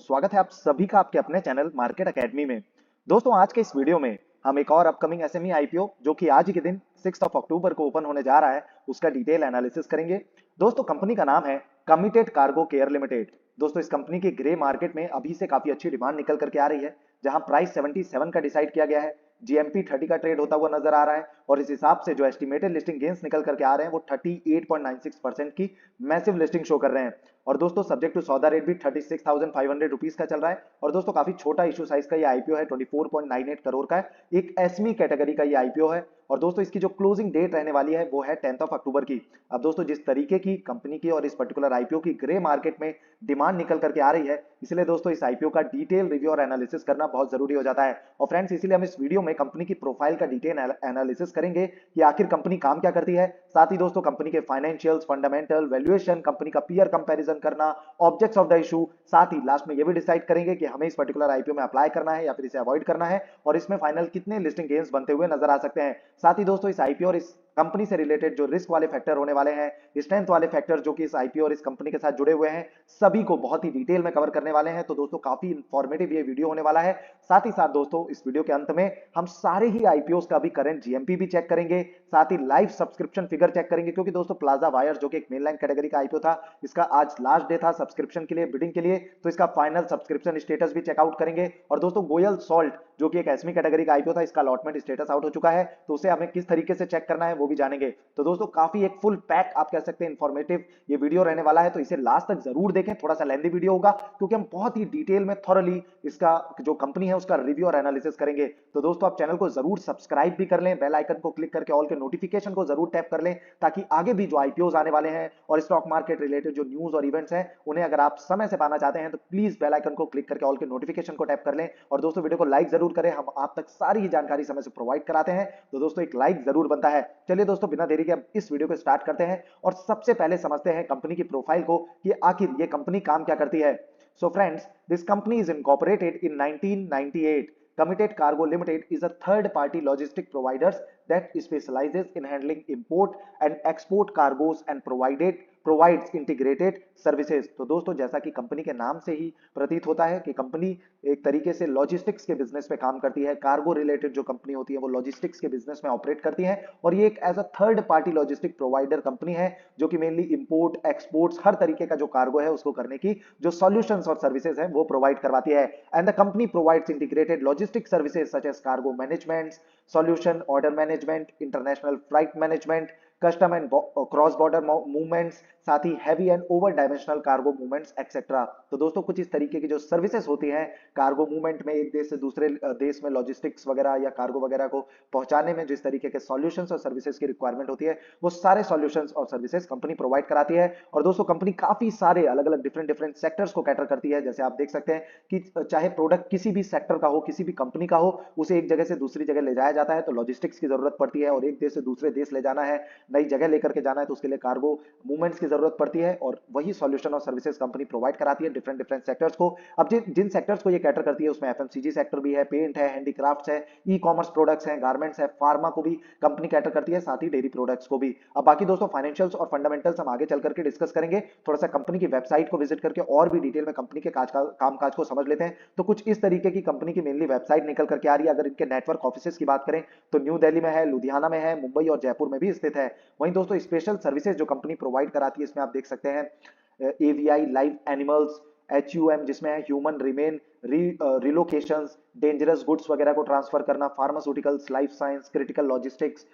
स्वागत है आप सभी का आपके अपने चैनल मार्केट एकेडमी में। दोस्तों आज के इस वीडियो में हम एक और अपकमिंग एसएमई आईपीओ जो कि आज ही के दिन 6 अक्टूबर को ओपन होने जा रहा है उसका डिटेल एनालिसिस करेंगे। दोस्तों कंपनी का नाम है कमिटेड कार्गो केयर लिमिटेड। दोस्तों इस कंपनी की ग्रे मार्केट में अभी से काफी अच्छी डिमांड निकल करके आ रही है, जहां प्राइस 77 का डिसाइड किया गया है। जीएमपी 30 का ट्रेड होता हुआ नजर आ रहा है और इस हिसाब से जो एस्टिमेटेड लिस्टिंग गेंस निकल करके आ रहे हैं वो 38.96% की मैसिव लिस्टिंग शो कर रहे हैं। और दोस्तों सब्जेक्ट टू सौदा रेट भी 36,500 रुपीज का चल रहा है। और दोस्तों काफी छोटा इशू साइज का ये आईपीओ है, 24.98 करोड़ का है। एक एसमी कैटेगरी का ये आईपीओ है और दोस्तों इसकी जो क्लोजिंग डेट रहने वाली है वो है 10 अक्टूबर की। अब दोस्तों जिस तरीके की कंपनी की और इस पर्टिकुलर आईपीओ की ग्रे मार्केट में डिमांड निकल करके आ रही है, इसलिए दोस्तों इस आईपीओ का डिटेल रिव्यू और एनालिसिस करना बहुत जरूरी हो जाता है। और फ्रेंड्स इसीलिए हम इस वीडियो में कंपनी की प्रोफाइल का डिटेल एनालिसिस करेंगे कि आखिर कंपनी काम क्या करती है। साथ ही दोस्तों कंपनी के फाइनेंशियल्स, फंडामेंटल, वैल्यूएशन, कंपनी का पीयर कंपैरिजन करना, ऑब्जेक्ट्स ऑफ द इशू, साथ ही लास्ट में ये भी डिसाइड करेंगे कि हमें इस पर्टिकुलर आईपीओ में अप्लाई करना है या फिर इसे अवॉइड करना है और इसमें फाइनल कितने लिस्टिंग गेन्स बनते हुए नजर आ सकते हैं। साथ ही दोस्तों इस आईपीओ और इस कंपनी से रिलेटेड जो रिस्क वाले फैक्टर होने वाले हैं, स्ट्रेंथ वाले फैक्टर जो कि इस आईपीओ और इस कंपनी के साथ जुड़े हुए हैं, सभी को बहुत ही डिटेल में कवर करने वाले हैं। तो दोस्तों काफी इंफॉर्मेटिव ये वीडियो होने वाला है। साथ ही साथ दोस्तों इस वीडियो के अंत में हम सारे ही आईपीओ का भी करंट जीएमपी भी चेक करेंगे, साथ ही लाइव सब्सक्रिप्शन फिगर चेक करेंगे, क्योंकि दोस्तों प्लाजा वायर जो कि एक मेन लाइन कैटेगरी का आईपीओ था, इसका आज लास्ट डे था सब्सक्रिप्शन के लिए, बिडिंग के लिए, तो इसका फाइनल सब्सक्रिप्शन स्टेटस भी चेकआउट करेंगे। और दोस्तों गोयल सॉल्ट जो कि एक एसमी कैटेगरी का आईपीओ था, इसका अलॉटमेंट स्टेटस आउट हो चुका है, तो उसे हमें किस तरीके से चेक करना है वो भी जानेंगे। तो दोस्तों काफी एक फुल पैक आप कह सकते हैं इंफॉर्मेटिव ये वीडियो रहने वाला है, तो इसे लास्ट तक जरूर देखें। थोड़ा सा लेंथी वीडियो होगा क्योंकि हम बहुत ही डिटेल में थॉरली इसका जो कंपनी है उसका रिव्यू और एनालिसिस करेंगे। तो दोस्तों आप चैनल को जरूर सब्सक्राइब भी कर लें, बेल आइकन को क्लिक करके ऑल के नोटिफिकेशन को जरूर टैप कर लें, ताकि आगे भी जो आईपीओ आने वाले हैं और स्टॉक मार्केट रिलेटेड जो न्यूज और इवेंट्स हैं उन्हें अगर आप समय से पाना चाहते हैं तो प्लीज बेल आइकन को क्लिक करके ऑल के नोटिफिकेशन को टैप कर लें। और दोस्तों वीडियो को लाइक जरूर करें, हम आप तक सारी ही जानकारी समय से प्रोवाइड कराते हैं, तो दोस्तों एक लाइक जरूर बनता है। चलिए दोस्तों बिना देरी के अब इस वीडियो को स्टार्ट करते हैं और सबसे पहले समझते हैं कंपनी की प्रोफाइल को कि आखिर ये कंपनी काम क्या करती है। So friends, this company is incorporated in 1998. Committed Cargo Limited is a third-party logistic provider that specializes in handling import and export cargoes and provides integrated services। तो दोस्तों जैसा कि कंपनी के नाम से ही प्रतीत होता है कि कंपनी एक तरीके से लॉजिस्टिक्स के बिजनेस पे काम करती है। कार्गो रिलेटेड जो कंपनी होती है वो लॉजिस्टिक्स के बिजनेस में ऑपरेट करती है और ये एक as a third party logistic provider company है जो कि मेनली इंपोर्ट, एक्सपोर्ट्स, हर तरीके का जो कार्गो है उसको करने की जो सॉल्यूशंस और सर्विसेज हैं वो प्रोवाइड करवाती है। And the company provides integrated logistic services such as cargo management solution, order management, international flight management, custom and cross border movements, साथ ही heavy and over dimensional cargo movements etcetera. तो दोस्तों कुछ इस तरीके की जो सर्विसेज होती हैं कार्गो मूवमेंट में, एक देश से दूसरे देश में लॉजिस्टिक्स वगैरह या कार्गो वगैरह को पहुंचाने में जिस तरीके के सॉल्यूशंस और सर्विसेज की रिक्वायरमेंट होती है वो सारे सॉल्यूशंस और सर्विसेज कंपनी प्रोवाइड कराती है। और दोस्तों कंपनी काफी सारे अलग अलग डिफरेंट सेक्टर्स को कैटर करती है। जैसे आप देख सकते हैं कि चाहे प्रोडक्ट किसी भी सेक्टर का हो, किसी भी कंपनी का हो, उसे एक जगह से दूसरी जगह ले जाया जाता है तो लॉजिस्टिक्स की जरूरत पड़ती है, और एक देश से दूसरे देश ले जाना है, नई जगह लेकर के जाना है तो उसके लिए कार्गो मूवमेंट्स की जरूरत पड़ती है, और वही सॉल्यूशन और सर्विसेज कंपनी प्रोवाइड कराती है डिफरेंट सेक्टर्स को। अब जिन सेक्टर्स को ये कैटर करती है उसमें एफएमसीजी सेक्टर भी है, पेंट है, हैंडीक्राफ्ट्स है, ई कॉमर्स प्रोडक्ट्स हैं, गारमेंट्स है, फार्मा को भी कंपनी कैटर करती है, साथ ही डेयरी प्रोडक्ट्स को भी। अब बाकी दोस्तों फाइनेंशियल्स और फंडामेंटल्स हम आगे चल करके डिस्कस करेंगे। थोड़ा सा कंपनी की वेबसाइट को विजिट करके और भी डिटेल में कंपनी के कामकाज को समझ लेते हैं। तो कुछ इस तरीके की कंपनी की मेनली वेबसाइट निकल करके आ रही है। अगर इनके नेटवर्क ऑफिसेस की बात करें तो न्यू दिल्ली में है, लुधियाना में है, मुंबई और जयपुर में भी स्थित है। वहीं दोस्तों स्पेशल सर्विसेज जो कंपनी प्रोवाइड कराती है इसमें आप देख सकते हैं एवीआई लाइव एनिमल्स, HUM जिसमें है human remains relocations, dangerous goods वगैरह को ट्रांसफर करना, pharmaceuticals, life science, critical logistics,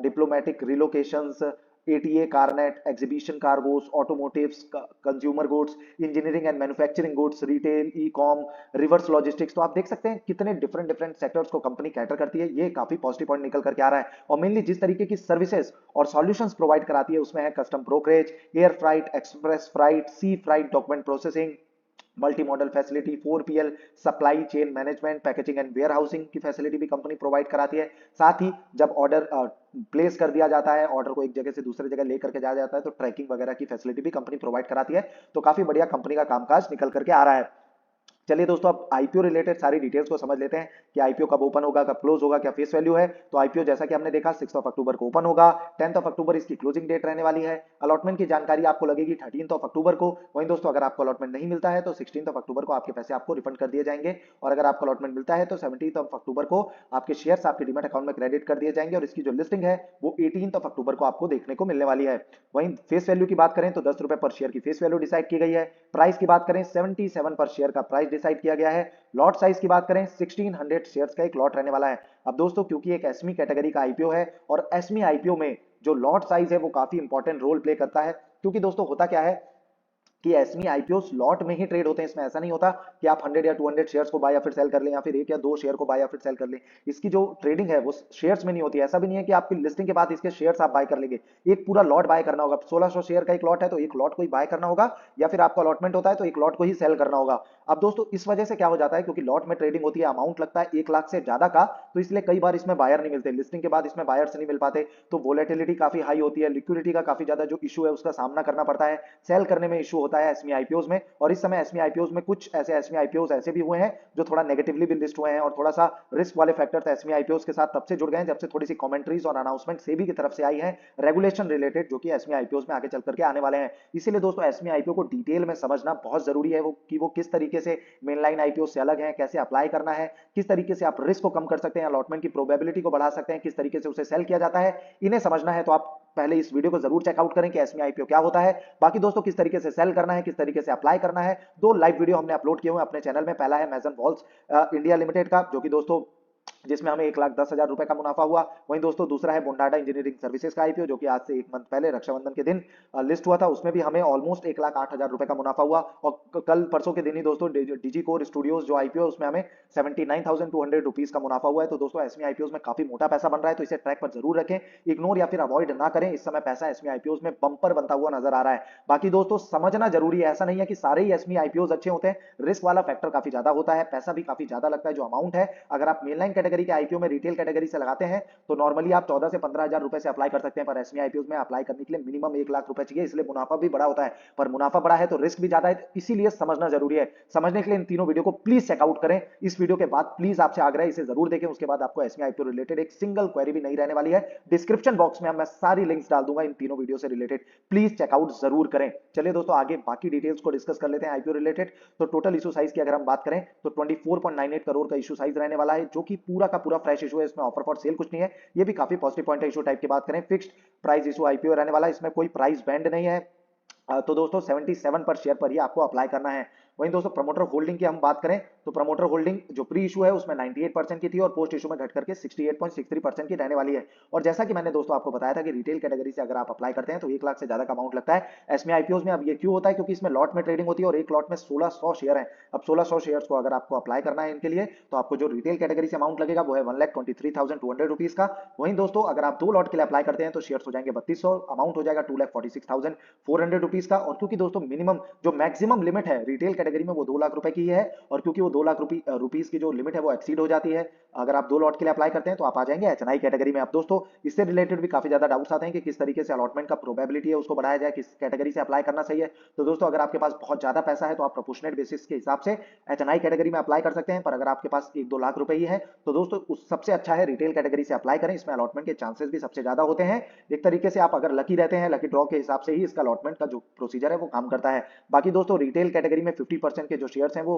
diplomatic relocations, ATA, carnet, exhibition cargoes, automotives, consumer goods, engineering and manufacturing goods, retail, e com, reverse logistics. तो आप देख सकते हैं कितने डिफरेंट सेक्टर्स को कंपनी कैटर करती है। ये काफी पॉजिटिव पॉइंट निकल करके आ रहा है। और मेनली जिस तरीके की सर्विसेज और सॉल्यूशंस प्रोवाइड कराती है उसमें है custom brokerage, air freight, express freight, sea freight, document processing, multi modal facility, 4PL, supply chain management, packaging and warehousing की फैसिलिटी भी कंपनी प्रोवाइड कराती है। साथ ही जब ऑर्डर प्लेस कर दिया जाता है, ऑर्डर को एक जगह से दूसरे जगह लेकर के जाया जाता है तो ट्रैकिंग वगैरह की फैसिलिटी भी कंपनी प्रोवाइड कराती है। तो काफी बढ़िया कंपनी का कामकाज निकल करके आ रहा है। चलिए दोस्तों, अब आईपीओ रिलेटेड सारी डिटेल्स को समझ लेते हैं कि आईपीओ कब ओपन होगा, कब क्लोज होगा, क्या फेस वैल्यू है। तो आईपीओ जैसा कि हमने देखा 6 अक्टूबर को ओपन होगा, 10 अक्टूबर इसकी क्लोजिंग डेट रहने वाली है। अलॉटमेंट की जानकारी आपको लगेगी 13 अक्टूबर को। वहीं दोस्तों अगर आपको अलॉटमेंट नहीं मिलता है तो 16 अक्टूबर को आपके पैसे आपको रिफंड कर दिए जाएंगे, और अगर आपको अलॉटमेंट मिलता है तो 17 अक्टूबर को आपके शेयर्स आपके डीमैट अकाउंट में क्रेडिट कर दिए जाएंगे, और इसकी जो लिस्टिंग है वो 18 अक्टूबर को आपको देखने को मिलने वाली है। वहीं फेस वैल्यू की बात करें तो 10 रुपए पर शेयर की फेस वैल्यू डिसाइड की गई है। प्राइस की बात करें 77 पर शेयर का प्राइस डिसाइड किया गया है। लॉट साइज की बात करें 1600 शेयर्स का एक लॉट रहने वाला है। अब दोस्तों क्योंकि एक एसमी कैटेगरी का आईपीओ है और एसमी आईपीओ में जो लॉट साइज है वो काफी इंपॉर्टेंट रोल प्ले करता है, क्योंकि दोस्तों होता क्या है कि एसमी आईपीओ लॉट में ही ट्रेड होते हैं। इसमें ऐसा नहीं होता कि आप 100 या 200 शेयर्स को बाय या फिर सेल कर लें, या फिर एक या दो शेयर को बाय या फिर सेल कर लें। इसकी जो ट्रेडिंग है वो शेयर्स में नहीं होती है। ऐसा भी नहीं है कि आपकी लिस्टिंग के बाद इसके शेयर्स आप बाय कर लेंगे, एक पूरा लॉट बाय करना होगा। 1600 शेयर का एक लॉट है तो एक लॉट को ही बाय करना होगा, या फिर आपको अलॉटमेंट होता है तो एक लॉट को ही सेल करना होगा। अब दोस्तों इस वजह से क्या हो जाता है, क्योंकि लॉट में ट्रेडिंग होती है, अमाउंट लगता है 1 लाख से ज्यादा का, तो इसलिए कई बार इसमें बायर नहीं मिलते, लिस्टिंग के बाद इसमें बायर्स नहीं मिल पाते, तो वोलेटिलिटी काफी हाई होती है, लिक्विडिटी का काफी ज्यादा जो इशू है उसका सामना करना पड़ता है, सेल करने में इशू होता है एसमी आईपीओज में। और इस समय एसमी आईपीओज में कुछ ऐसे एसमी आईपीओज ऐसे भी हुए हैं जो थोड़ा नेगेटिवली भी लिस्ट हुए हैं, और थोड़ा सा रिस्क वाले फैक्टर्स एसमी आईपीओज के साथ तब से जुड़ गए हैं जब से थोड़ी सी कमेंट्रीज और अनाउंसमेंट सेबी की तरफ से आई है रेगुलेशन रिलेटेड, जो कि एसमी आईपीओज में आगे चल करके आने वाले हैं। इसीलिए दोस्तों एसमी आईपीओ को डिटेल में समझना बहुत जरूरी है, वो कि वो किस तरीके से मेनलाइन आईपीओ से अलग है, कैसे अप्लाई करना है, किस तरीके से आप रिस्क को कम कर सकते हैं, अलॉटमेंट की प्रोबेबिलिटी को बढ़ा सकते हैं, किस तरीके से उसे सेल किया जाता है। इन्हें समझना है तो आप पहले इस वीडियो को जरूर चेकआउट करें कि एसमी आईपीओ क्या होता है। बाकी दोस्तों किस तरीके से सेल करना है, किस तरीके से अप्लाई करना है, दो लाइव वीडियो हमने अपलोड किए हुए अपने चैनल में। पहला है मैजन वॉल्स इंडिया लिमिटेड का, जो कि दोस्तों जिसमें हमें 1,10,000 रुपए का मुनाफा हुआ। वहीं दोस्तों दूसरा है बोंडाटा इंजीनियरिंग सर्विसेज का आईपीओ, जो कि आज से 1 मंथ पहले रक्षाबंधन के दिन लिस्ट हुआ था, उसमें भी हमें ऑलमोस्ट 1,08,000 रुपए का मुनाफा हुआ। और कल परसों के दिन ही दोस्तों डिजी कोर स्टूडियोज जो आईपीओ उसमें हमें 79,200 रुपीज का मुनाफा हुआ है। तो दोस्तों एसमी आईपीओ में काफी मोटा पैसा बन रहा है, तो इसे ट्रैक पर जरूर रखें, इग्नोर या फिर अवॉइड ना करें। इस समय पैसा एसमी आईपीओ में बंपर बनता हुआ नजर आ रहा है। बाकी दोस्तों समझना जरूरी है, ऐसा नहीं है कि सारे ही एसमी आईपीओ अच्छे होते हैं, रिस्क वाला फैक्टर काफी ज्यादा होता है, पैसा भी काफी ज्यादा लगता है। जो अमाउंट है अगर आप मेनलाइन कैटेगरी के आईपीओ में रिटेल कैटेगरी से लगाते हैं तो नॉर्मली आप 14 से 15,000 रुपए से अप्लाई कर सकते हैं, पर एसमी आईपीओ में अप्लाई करने के लिए मिनिमम 1 लाख रुपए चाहिए, इसलिए मुनाफा भी बड़ा होता है। पर मुनाफा बड़ा है तो रिस्क भी ज्यादा है, इसीलिए समझना जरूरी है। समझने के लिए इन तीनों वीडियो को प्लीज चेकआउट करें। इस वीडियो के बाद प्लीज आपसे आग्रह है इसे जरूर देखें, उसके बाद आपको एसमी आईपीओ रिलेटेड एक सिंगल क्वेरी भी नहीं रहने वाली है। डिस्क्रिप्शन बॉक्स में मैं सारी लिंक्स डाल दूंगा इन तीनों वीडियो से रिलेटेड, प्लीज चेकआउट जरूर करें। चलिए दोस्तों आगे बाकी डिटेल्स को डिस्कस कर लेते हैं आईपीओ रिलेटेड। तो टोटल इशू साइज की अगर हम बात करें तो 24.98 करोड़ का इशू साइज रहने वाला है, जो कि पूरा का पूरा फ्रेश इशू है, इसमें ऑफर फॉर सेल कुछ नहीं है। ये भी काफी पॉजिटिव पॉइंट है। इशू टाइप की बात करें फिक्स्ड प्राइस इशू आईपीओ रहने वाला है, इसमें कोई प्राइस बैंड नहीं है। तो दोस्तों 77 पर शेयर पर ही आपको अप्लाई करना है। वहीं दोस्तों प्रमोटर होल्डिंग की हम बात करें तो प्रमोटर होल्डिंग जो प्री इशू है उसमें 98% की थी और पोस्ट इशू में घट करके 68.63% की रहने वाली है। और जैसा कि मैंने दोस्तों आपको बताया था कि रिटेल कैटेगरी से अगर आप अप्लाई करते हैं तो 1 लाख से ज्यादा का अमाउंट लगता है एसमी आईपीओ में। अब ये क्यों होता है, क्योंकि इसमें लॉट में ट्रेडिंग होती है और एक लॉट में 1600 शेयर है। अब 1600 शेयर्स को अगर आपको अप्लाई करना है इनके लिए तो आपको जो रिटेल कैटेगरी से अमाउंट लगेगा वो है 1,23,200 रुपीज का। वहीं दोस्तों अगर आप 2 लॉट के लिए अप्लाई करते हैं तो शेयर्स हो जाएंगे 3200, अमाउंट हो जाएगा 2,46,400 रुपीज का। और क्योंकि दोस्तों मिनिमम जो मैक्सिमम लिमिट है रिटेल कैटेगरी में वो 2 लाख रुपए की है, और क्योंकि वो 2 लाख रुपीस की जो लिमिट है वो एक्सीड हो जाती है अगर आप 2 लॉट के लिए अप्लाई करते हैं तो आप आ जाएंगे एचएनआई कैटेगरी में। अब दोस्तों इससे रिलेटेड भी काफी ज्यादा डाउट्स आते हैं कि किस तरीके से अलॉटमेंट का प्रोबेबिलिटी है उसको बढ़ाया जाए, किस कैटेगरी से अप्लाई करना सही है। तो दोस्तों अगर आपके पास बहुत ज्यादा पैसा है तो आप प्रोपोर्शनेट बेसिस के हिसाब से एचएनआई कैटेगरी में अप्लाई कर सकते हैं, पर अगर आपके पास 1-2 लाख रुपए ही है तो दोस्तों उस सबसे अच्छा है रिटेल कैटेगरी से अप्लाई करें, इसमें अलॉटमेंट के चांसेस भी सबसे ज्यादा होते हैं। एक तरीके से आप अगर लकी रहते हैं, लकी ड्रॉ के हिसाब से ही इसका अलॉटमेंट का जो प्रोसीजर है वो काम करता है। बाकी दोस्तों रिटेल कैटेगरी में 50% के जो शेयर्स हैं वो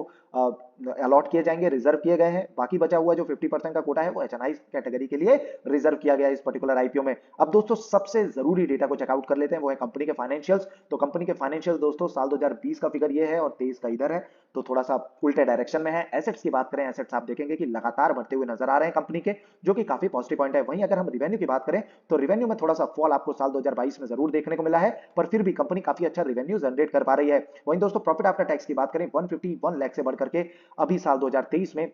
अलॉट किए जाएंगे, रिजर्व किए गए हैं। बाकी बचा हुआ जो 50% का कोटा है वो एचएनआई कैटेगरी के लिए रिजर्व किया गया है इस पर्टिकुलर आईपीओ में। अब दोस्तों सबसे जरूरी डेटा को चेकआउट कर लेते हैं, वो है कंपनी के फाइनेंशियल्स। तो कंपनी के फाइनेंशियल्स दोस्तों साल 2020 का फिगर ये है और 23 का इधर है, तो थोड़ा सा उल्टे डायरेक्शन में है। एसेट्स की बात करें, एसेट्स आप देखेंगे कि लगातार बढ़ते हुए नजर आ रहे हैं कंपनी के, जो कि काफी पॉजिटिव पॉइंट है। वहीं अगर हम रिवेन्यू की बात करें तो रिवेन्यू में थोड़ा सा फॉल आपको साल 2022 में जरूर देखने को मिला है, पर फिर भी कंपनी काफी अच्छा रिवेन्यू जनरेट कर पा रही है। वहीं दोस्तों प्रॉफिट आफ्टर टैक्स की बात करें 151 लाख से बढ़ करके अभी साल 2023 में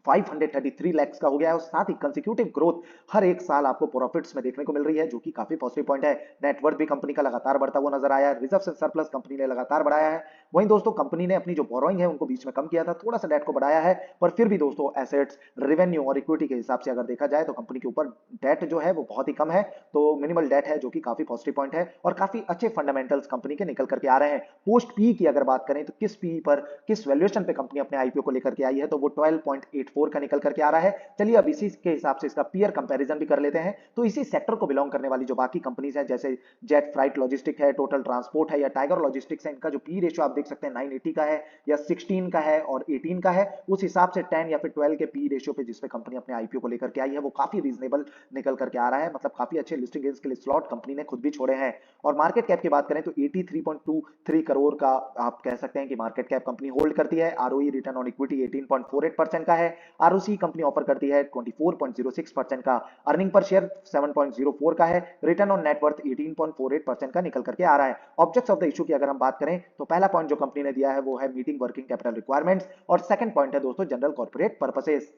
533 लैक्स का हो गया है और साथ ही कंसेक्यूटिव ग्रोथ हर एक साल आपको प्रॉफिट्स में देखने को मिल रही है, जो कि काफी पॉजिटिव पॉइंट है। नेटवर्थ भी कंपनी का लगातार बढ़ता हुआ नजर आया है, रिजर्व एंड सरप्लस कंपनी ने लगातार बढ़ाया है। वहीं दोस्तों कंपनी ने अपनी जो बोरोइंग है उनको बीच में कम किया था, थोड़ा सा डेट को बढ़ाया है, पर फिर भी दोस्तों एसेट्स, रेवेन्यू और इक्विटी के हिसाब से अगर देखा जाए तो कंपनी के ऊपर डेट जो है वो बहुत ही कम है, तो मिनिमल डेट है, जो कि काफी पॉजिटिव पॉइंट है और काफी अच्छे फंडामेंटल्स कंपनी के निकल करके आ रहे हैं। पोस्ट पी की अगर बात करें तो किस पी पर, किस वैल्यूएशन पे कंपनी अपने आईपीओ को लेकर के आई है, तो वो 12.84 का निकल करके आ रहा है। चलिए अब इसी के हिसाब से इसका पीयर कंपैरिजन भी कर लेते हैं। तो इसी सेक्टर को बिलोंग करने वाली जो बाकी कंपनीज हैं, जैसे जेट फ्राइट लॉजिस्टिक है, टोटल ट्रांसपोर्ट है या टाइगर लॉजिस्टिक्स है, इनका जो पी रेशियो आप देख सकते हैं 980 का है या 16 का है और 18 का है। उस हिसाब से 10 या फिर 12 के पी रेशियो पे जिसपे कंपनी अपने आईपीओ को लेकर के आई है, वो काफी रीजनेबल निकल करके आ रहा है। मतलब काफी अच्छे लिस्टिंग गेन्स के लिए स्लॉट कंपनी ने खुद भी छोड़े हैं। और मार्केट कैप की बात करें तो 83.23 करोड़ का आप कह सकते हैं कि मार्केट कैप कंपनी होल्ड करती है। आरओई रिटर्न ऑन इक्विटी 18.48% का है। आरओसी कंपनी ऑफर करती है 24.06% का। अर्निंग पर शेयर 7.04 का है। रिटर्न ऑन नेटवर्थ 18.48% का निकल करके आ रहा है। ऑब्जेक्ट्स ऑफ द इशू की अगर हम बात करें तो पहला पॉइंट जो कंपनी ने दिया है वो है मीटिंग वर्किंग कैपिटल रिक्वायरमेंट्स और सेकंड पॉइंट है दोस्तों जनरल कॉर्पोरेट पर्पसेस।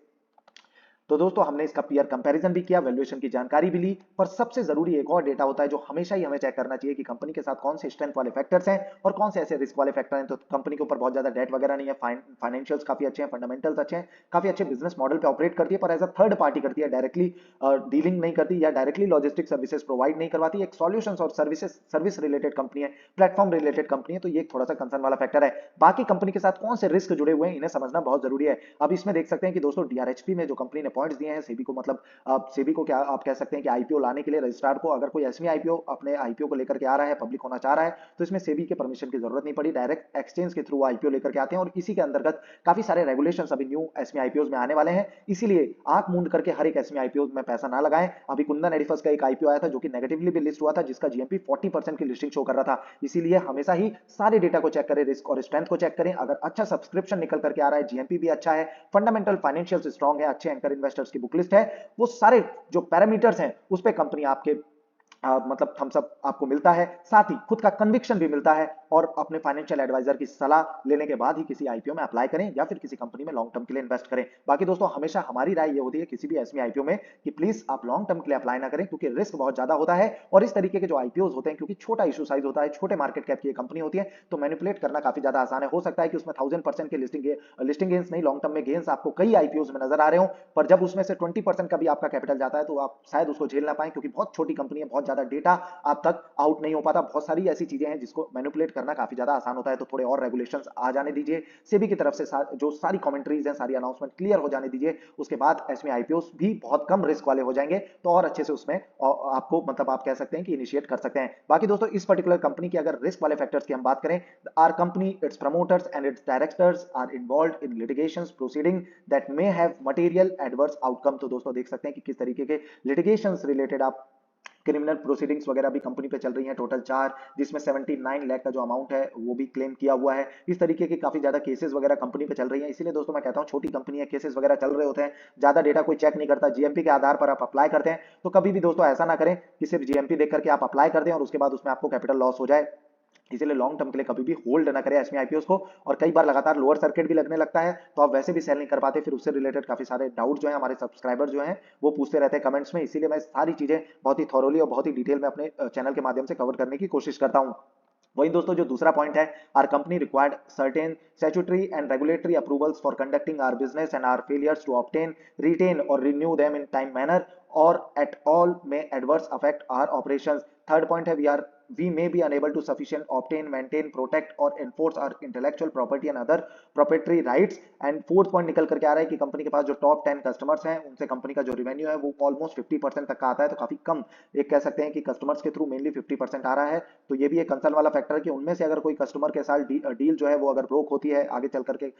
तो दोस्तों हमने इसका पीयर कंपैरिजन भी किया, वैल्यूएशन की जानकारी भी ली, पर सबसे जरूरी एक और डेटा होता है जो हमेशा ही हमें चेक करना चाहिए कि कंपनी के साथ कौन से स्ट्रेंथ वाले फैक्टर्स हैं और कौन से ऐसे रिस्क वाले फैक्टर हैं। तो कंपनी के ऊपर बहुत ज्यादा डेट वगैरह नहीं है, फाइनेंशियल्स काफी अच्छे हैं, फंडामेंटल्स अच्छे हैं, काफी अच्छे बिजनेस मॉडल पे ऑपरेट करती है, पर एज अ थर्ड पार्टी करती है, डायरेक्टली डीलिंग नहीं करती या डायरेक्टली लॉजिस्टिक सर्विसेज प्रोवाइड नहीं करवाती। एक सॉल्यूशंस और सर्विस रिलेटेड कंपनी है, प्लेटफॉर्म रिलेटेड कंपनी है, तो ये थोड़ा सा कंसर्न वाला फैक्टर है। बाकी कंपनी के साथ कौन से रिस्क जुड़े हुए हैं इन्हें समझना बहुत जरूरी है। अब इसमें देख सकते हैं कि दोस्तों डीआरएचपी में जो कंपनी ने पॉइंट्स दिए हैं, सेबी को मतलब सेबी को क्या आप कह सकते हैं कि आईपीओ लाने के लिए रजिस्ट्रार को अगर कोई एसमी आईपीओ अपने आईपीओ को लेकर के आ रहा है, पब्लिक होना चाह रहा है, तो इसमें सेबी के परमिशन की जरूरत नहीं पड़ी, डायरेक्ट एक्सचेंज के थ्रू आईपीओ लेकर के आते हैं और इसी के अंतर्गत काफी सारे रेगुलेशंस अभी न्यू एसमी आईपीओ में आने वाले हैं। इसीलिए आंख मूंद करके हर एक एसमी आईपीओ में पैसा ना लगाएं। अभी कुंदन एडिफस का एक आईपीओ आया था जो कि नेगेटिवली भी लिस्ट हुआ था, जिसका जीएमपी 40% की लिस्टिंग शो कर रहा था। इसीलिए हमेशा ही सारे डेटा को चेक करें, रिस्क और स्ट्रेंथ को चेक करें। अगर अच्छा सब्सक्रिप्शन निकल करके आ रहा है, जीएमपी भी अच्छा है, फंडामेंटल फाइनेंशियल स्ट्रांग है, अच्छे एंकर इन्वेस्टर्स की बुकलिस्ट है, वो सारे जो पैरामीटर्स हैं उस पे कंपनी आपके मतलब थम्स अप आपको मिलता है, साथ ही खुद का कन्विक्शन भी मिलता है और अपने फाइनेंशियल एडवाइजर की सलाह लेने के बाद ही किसी आईपीओ में अप्लाई करें या फिर किसी कंपनी में लॉन्ग टर्म के लिए इन्वेस्ट करें। बाकी दोस्तों हमेशा हमारी राय ये होती है किसी भी एसमी आईपीओ में कि प्लीज आप लॉन्ग टर्म के लिए अप्लाई ना करें, क्योंकि रिस्क बहुत ज्यादा होता है और इस तरीके के जो आईपीओ होते हैं, क्योंकि छोटा इशू साइज होता है, छोटे मार्केट कैप की कंपनी होती है, तो मैनिपुलेट करना काफी ज्यादा आसान है। हो सकता है कि उसमें 1000% के लिस्टिंग गेन्स नहीं, लॉन्ग टर्म में गेन्स आपको कई आईपीओ में नजर आ रहे हो, पर जब उसमें से 20% का भी आपका कैपिटल जाता है तो आप शायद उसको झेल ना पाए, क्योंकि बहुत छोटी कंपनी है, बहुत ज्यादा डेटा आप तक आउट नहीं हो पाता। बहुत सारी ऐसी चीजें हैं जिसको मैनिपुलेट करना काफी ज्यादा आसान होता है, तो थोड़े और रेगुलेशंस आ जाने दीजिए, सेबी की तरफ से जो सारी कमेंट्रीज हैं, सारी अनाउंसमेंट क्लियर हो जाने दीजिए, उसके बाद एसमी आईपीओस भी बहुत कम रिस्क वाले हो जाएंगे, तो और अच्छे से उसमें आपको मतलब आप कह सकते हैं कि इनिशिएट कर सकते हैं। बाकी दोस्तों इस पर्टिकुलर कंपनी की अगर रिस्क वाले फैक्टर्स की हम बात करें, our company, its promoters and its directors are involved in litigations proceeding that may have material adverse outcome. तो दोस्तों देख सकते हैं कि किस तरीके के लिटिगेशंस रिलेटेड आप क्रिमिनल प्रोसीडिंग्स वगैरह भी कंपनी पे चल रही हैं, टोटल 4, जिसमें 79 लाख का जो अमाउंट है वो भी क्लेम किया हुआ है। इस तरीके के काफी ज्यादा केसेस वगैरह कंपनी पे चल रही हैं। इसीलिए दोस्तों मैं कहता हूं छोटी कंपनी है, केसेस वगैरह चल रहे होते हैं, ज्यादा डेटा कोई चेक नहीं करता, जीएमपी के आधार पर आप अप्लाई करते हैं, तो कभी भी दोस्तों ऐसा ना करें कि सिर्फ जीएमपी देख करके आप अप्लाई कर दें और उसके बाद उसमें आपको कैपिटल लॉस हो जाए। इसीलिए लॉन्ग टर्म के लिए कभी भी होल्ड ना करें एसमी आईपीओ को, और कई बार लगातार लोअर सर्किट भी लगने लगता है तो आप वैसे भी सेल नहीं कर पाते, फिर उससे रिलेटेड काफी सारे डाउट जो है हमारे सब्सक्राइबर जो हैं वो पूछते रहते हैं कमेंट्स में। इसीलिए मैं सारी चीजें बहुत ही थॉरोली और बहुत ही डिटेल में अपने चैनल के माध्यम से कवर करने की कोशिश करता हूं। वही दोस्तों जो दूसरा पॉइंट है, our company required certain statutory and regulatory approvals for conducting our business and our failures to obtain, retain और renew them in time manner और एट ऑल में adverse affect our operations. Third point है, we may be unable to sufficient obtain, maintain, protect और enforce our intellectual property and other proprietary rights। And fourth point निकल करके आ रहा है कि company के पास जो टॉप 10 कस्टमर्स हैं उनसे कंपनी का जो रेवेन्यू है वो ऑलमोस्ट 50% तक का आता है, तो काफी कम एक कह सकते हैं कि कस्टमर्स के थ्रू मेनली 50% आ रहा है। तो ये भी एक कंसर्न वाला फैक्टर है कि उनमें से अगर कोई कस्टमर के साथ डील जो है वो अगर ब्रोक होती है, आगे चल करके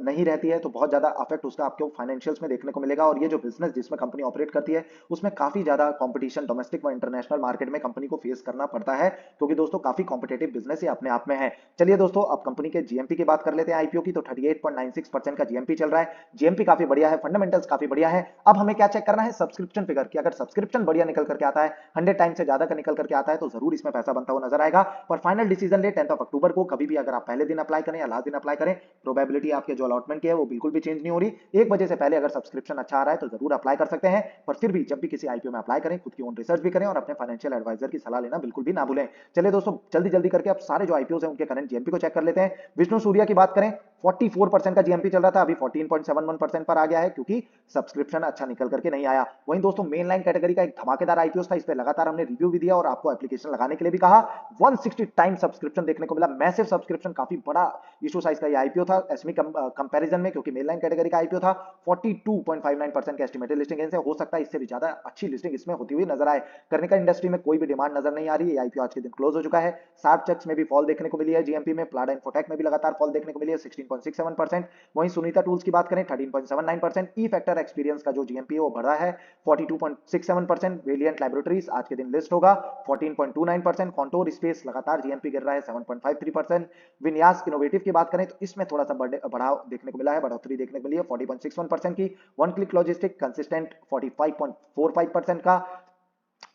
नहीं रहती है, तो बहुत ज्यादा अफेक्ट उसका आपके फाइनेंशियल्स में देखने को मिलेगा। और ये जो बिजनेस जिसमें कंपनी ऑपरेट करती है उसमें काफी ज्यादा कंपटीशन डोमेस्टिक व इंटरनेशनल मार्केट में कंपनी को फेस करना पड़ता है, क्योंकि दोस्तों काफी कॉम्पिटेटिव बिजनेस ये अपने आप में है। चलिए दोस्तों अब कंपनी के जीएमपी की बात कर लेते हैं आईपीओ की। तो 38.96% का जीएमपी चल रहा है। जीएमपी काफी बढ़िया है, फंडामेंटल्स काफी बढ़िया है। अब हमें क्या चेक करना है, सब्सक्रिप्शन फिगर की। अगर सब्सक्रिप्शन बढ़िया निकल करके आता है, 100 टाइम से ज्यादा का निकल करके आता है, तो जरूर इसमें पैसा बनता हुआ नजर आएगा। पर फाइनल डिसीजन ले 10 अक्टूबर को। कभी भी अगर आप पहले दिन अप्लाई करें या लास्ट दिन अप्लाई करें, प्रोबेबिलिटी आपके जो अलॉटमेंट की है वो बिल्कुल भी चेंज नहीं हो रही। 1 बजे से पहले अगर सब्सक्रिप्शन अच्छा आ रहा है तो जरूर अप्लाई कर सकते हैं। पर फिर भी जब भी किसी आईपीओ में अप्लाई करें, खुद की ओन रिसर्च भी करें और अपने फाइनेंशियल एडवाइजर की सलाह लेना बिल्कुल भी ना भूलें। चलिए दोस्तों जल्दी जल्दी करके अब सारे जो आईपीओ हैं उनके करंट जीएमपी को चेक कर लेते हैं। विष्णु सूर्या की बात करें, 44% का जीएमपी चल रहा था, अभी 14.71% पर आ गया है, क्योंकि सब्सक्रिप्शन अच्छा निकल करके नहीं आया। वहीं दोस्तों मेन लाइन कैटेगरी का एक धमाकेदार आईपीओ था, इस पे लगातार हमने रिव्यू भी दिया और आपको एप्लीकेशन लगाने के लिए भी कहा। 160 टाइम सब्सक्रिप्शन देखने को मिला, मैसिव सब्सक्रिप्शन, काफी बड़ा इशू साइज का ये आईपीओ था एसमी कंपैरिजन में, क्योंकि मेन लाइन कैटेगरी का आईपीओ था। 42.59% का एस्टिमेटेड लिस्टिंग है, हो सकता है इससे भी ज्यादा अच्छी लिस्टिंग इसमें होती हुई नजर आए। करने का इंडस्ट्री में कोई भी डिमांड नजर नहीं आ रही है। आईपीओ आज के दिन क्लोज हो चुका है। शार्प चेक्स में भी फॉल देखने को मिली है, जीएमपी में प्लाडा इन्फोटेक में भी लगातार फॉल देखने को मिली है, 16.67%। वहीं सुनीता टूल्स की बात करें 13.79%। ई फैक्टर एक्सपीरियंस का जो जीएमपी है वो बढ़ा है 42.67%। वेलिएंट लैबोरेटरीज आज के दिन लिस्ट होगा 14.29%। कॉन्टोर स्पेस लगातार जीएमपी गिर रहा है 7.53%। विन्यास इनोवेटिव की बात करें तो इसमें थोड़ा सा बढ़ाव देखने को मिला है, बढ़ोतरी देखने को मिली है 40.61% की। वन क्लिक लॉजिस्टिक कंसिस्टेंट 45.45% का।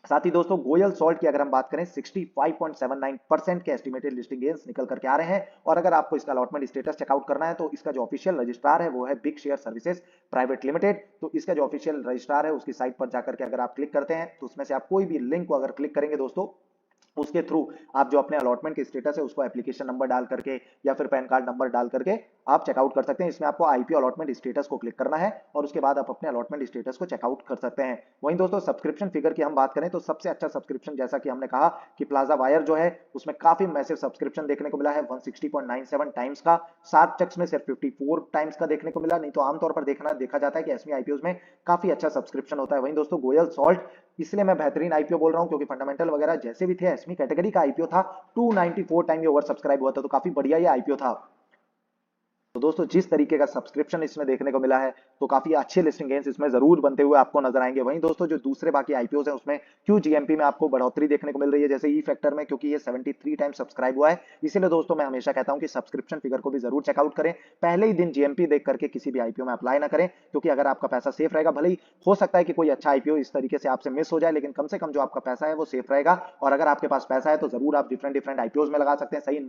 साथ ही दोस्तों गोयल सॉल्ट की अगर हम बात करें 65.79% के एस्टिमेटेड लिस्टिंग गेन्स निकल करके आ रहे हैं। और अगर आपको इसका अलॉटमेंट स्टेटस चेकआउट करना है तो इसका जो ऑफिशियल रजिस्ट्रार है वो है big share services private limited. तो इसका जो ऑफिशियल रजिस्ट्रार है उसकी साइट पर जाकर के अगर आप क्लिक करते हैं तो उसमें से आप कोई भी लिंक को अगर क्लिक करेंगे दोस्तों, उसके थ्रू आप जो अपने अलॉटमेंट के स्टेटस है उसको एप्लीकेशन नंबर डाल करके या फिर पैन कार्ड नंबर डाल करके आप चेकआउट कर सकते हैं। इसमें आपको आईपीओ अलॉटमेंट स्टेटस को क्लिक करना है और उसके बाद आप अपने अलॉटमेंट स्टेटस को चेकआउट कर सकते हैं। वहीं दोस्तों सब्सक्रिप्शन फिगर की हम बात करें तो सबसे अच्छा सब्सक्रिप्शन जैसा कि हमने कहा कि प्लाजा वायर जो है उसमें काफी मैसिव सब्सक्रिप्शन देखने को मिला है 160.97 टाइम्स का। शार्प चेक्स में सिर्फ 54 टाइम्स का देखने को मिला, नहीं तो आमतौर पर देखा जाता है कि एसमी आईपीओ में काफी अच्छा सब्सक्रिप्शन होता है। वहीं दोस्तों गोयल सॉल्ट, इसलिए मैं बेहतरीन आईपीओ बोल रहा हूं क्योंकि फंडामेंटल वगैरह जैसे भी थे, एसमी कैटेगरी का आईपीओ था, 294 टाइम ये ओवर सब्सक्राइब हुआ था, तो काफी बढ़िया ये आईपीओ था। तो दोस्तों जिस तरीके का सब्सक्रिप्शन इसमें देखने को मिला है तो काफी अच्छे लिस्टिंग गेन्स इसमें जरूर बनते हुए आपको नजर आएंगे। वहीं दोस्तों जो दूसरे बाकी आईपीओस हैं उसमें क्यों जीएमपी में आपको बढ़ोतरी देखने को मिल रही है, जैसे ई फैक्टर में, क्योंकि ये 73 टाइम सब्सक्राइब हुआ है। इसीलिए दोस्तों मैं हमेशा कहता हूं कि सब्सक्रिप्शन फिगर को भी जरूर चेकआउट करें, पहले ही दिन जीएमपी देख करके किसी भी आईपीओ में अप्लाई ना करें, क्योंकि अगर आपका पैसा सेफ रहेगा, भले ही हो सकता है कि कोई अच्छा आईपीओ इस तरीके से आपसे मिस हो जाए, लेकिन कम से कम जो आपका पैसा है वो सेफ रहेगा। और अगर आपके पास पैसा है तो जरूर आप डिफरेंट आईपीओस में लगा सकते हैं, सही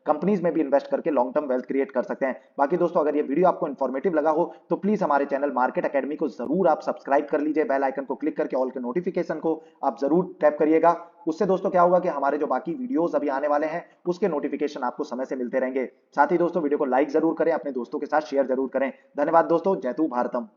कंपनीज में भी इन्वेस्ट करके लॉन्ग टर्म वेल्थ क्रिएट कर सकते हैं। बाकी दोस्तों अगर ये वीडियो आपको इन्फॉर्मेटिव लगा हो तो प्लीज हमारे चैनल मार्केट एकेडमी को जरूर आप सब्सक्राइब कर लीजिए, बेल आइकन को क्लिक करके ऑल के नोटिफिकेशन को आप जरूर टैप करिएगा। उससे दोस्तों क्या होगा कि हमारे जो बाकी वीडियोस अभी आने वाले हैं उसके नोटिफिकेशन आपको समय से मिलते रहेंगे। साथ ही दोस्तों वीडियो को लाइक जरूर करें, अपने दोस्तों के साथ शेयर जरूर करें। धन्यवाद दोस्तों, जय तू भारतम।